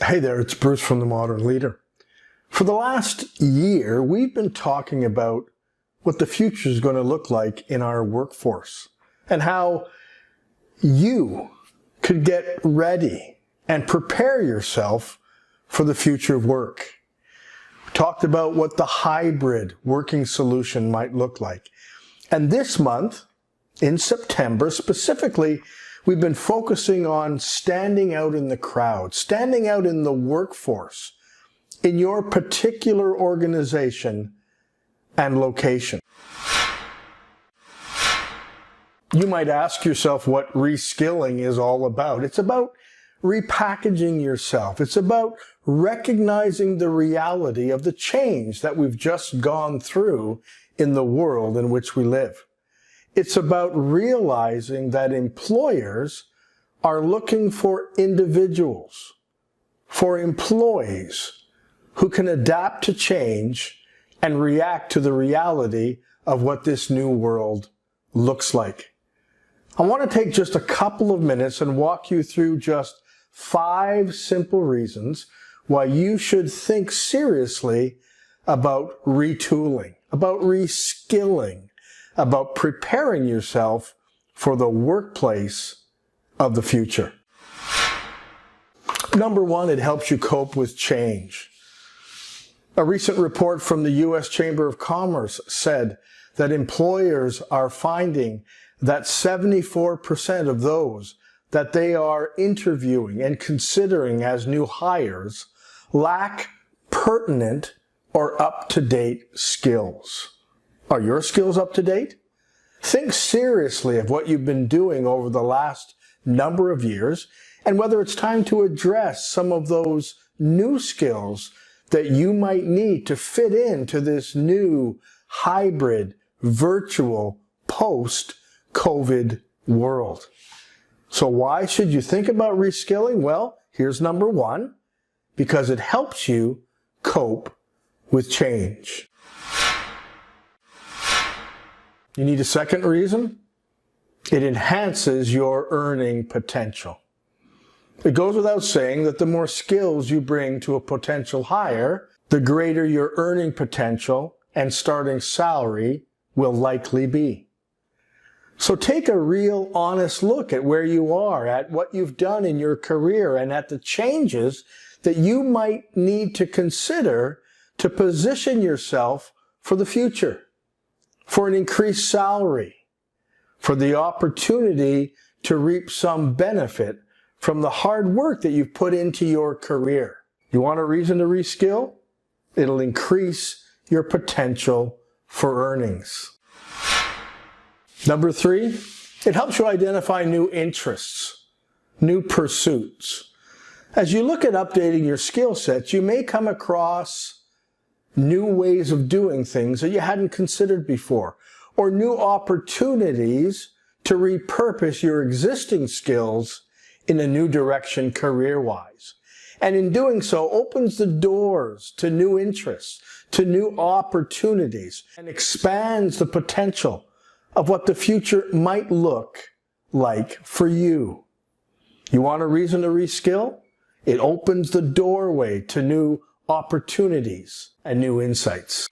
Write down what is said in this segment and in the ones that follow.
Hey there, it's Bruce from The Modern Leader. For the last year, we've been talking about what the future is going to look like in our workforce and how you could get ready and prepare yourself for the future of work. We talked about what the hybrid working solution might look like. And this month, in September specifically, we've been focusing on standing out in the crowd, standing out in the workforce, in your particular organization and location. You might ask yourself what reskilling is all about. It's about repackaging yourself. It's about recognizing the reality of the change that we've just gone through in the world in which we live. It's about realizing that employers are looking for individuals, for employees who can adapt to change and react to the reality of what this new world looks like. I want to take just a couple of minutes and walk you through just 5 simple reasons why you should think seriously about retooling, about reskilling, about preparing yourself for the workplace of the future. Number 1, it helps you cope with change. A recent report from the U.S. Chamber of Commerce said that employers are finding that 74% of those that they are interviewing and considering as new hires lack pertinent or up-to-date skills. Are your skills up to date? Think seriously of what you've been doing over the last number of years and whether it's time to address some of those new skills that you might need to fit into this new hybrid, virtual, post-COVID world. So why should you think about reskilling? Well, here's number 1, because it helps you cope with change. You need a second reason? It enhances your earning potential. It goes without saying that the more skills you bring to a potential hire, the greater your earning potential and starting salary will likely be. So take a real honest look at where you are, at what you've done in your career, and at the changes that you might need to consider to position yourself for the future, for an increased salary, for the opportunity to reap some benefit from the hard work that you've put into your career. You want a reason to reskill? It'll increase your potential for earnings. Number 3, it helps you identify new interests, new pursuits. As you look at updating your skill sets, you may come across new ways of doing things that you hadn't considered before, or new opportunities to repurpose your existing skills in a new direction career-wise. And in doing so, opens the doors to new interests, to new opportunities, and expands the potential of what the future might look like for you. You want a reason to reskill? It opens the doorway to new opportunities and new insights.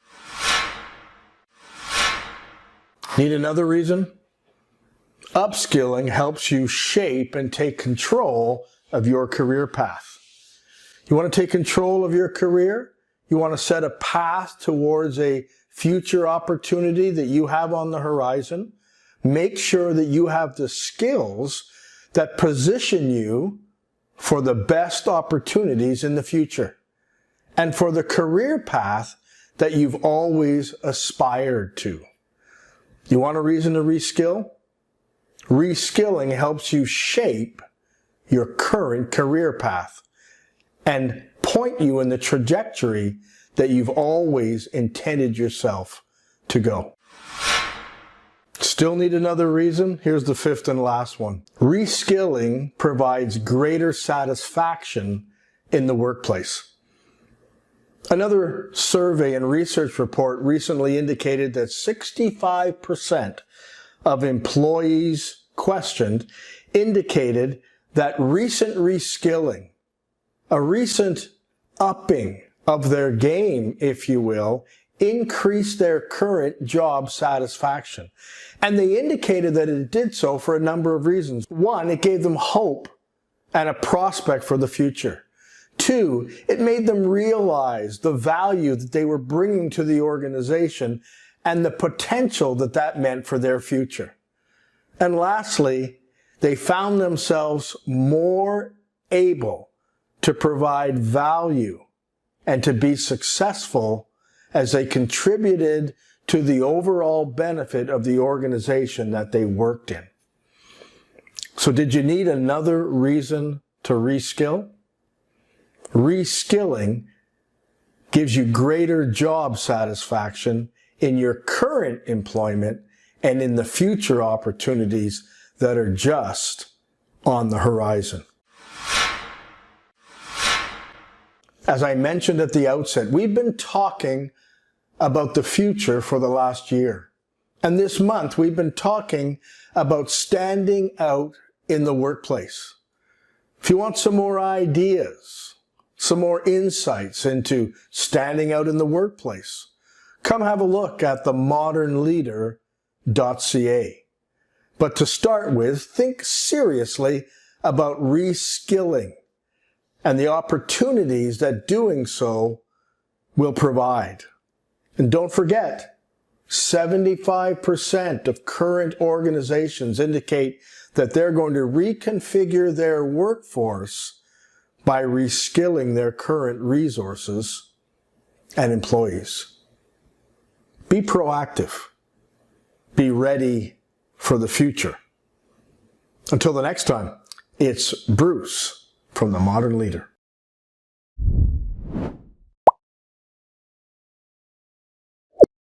Need another reason? Upskilling helps you shape and take control of your career path. You want to take control of your career? You want to set a path towards a future opportunity that you have on the horizon? Make sure that you have the skills that position you for the best opportunities in the future and for the career path that you've always aspired to. You want a reason to reskill? Reskilling helps you shape your current career path and point you in the trajectory that you've always intended yourself to go. Still need another reason? Here's the 5th and last one. Reskilling provides greater satisfaction in the workplace. Another survey and research report recently indicated that 65% of employees questioned indicated that recent reskilling A recent upping of their game, if you will, increased their current job satisfaction. And they indicated that it did so for a number of reasons. One, it gave them hope and a prospect for the future. Two, it made them realize the value that they were bringing to the organization and the potential that that meant for their future. And lastly, they found themselves more able to provide value and to be successful as they contributed to the overall benefit of the organization that they worked in. So did you need another reason to reskill? Reskilling gives you greater job satisfaction in your current employment and in the future opportunities that are just on the horizon. As I mentioned at the outset, we've been talking about the future for the last year. And this month, we've been talking about standing out in the workplace. If you want some more ideas, some more insights into standing out in the workplace, come have a look at themodernleader.ca. But to start with, think seriously about reskilling and the opportunities that doing so will provide. And don't forget, 75% of current organizations indicate that they're going to reconfigure their workforce by reskilling their current resources and employees. Be proactive. Be ready for the future. Until the next time, it's Bruce from The Modern Leader.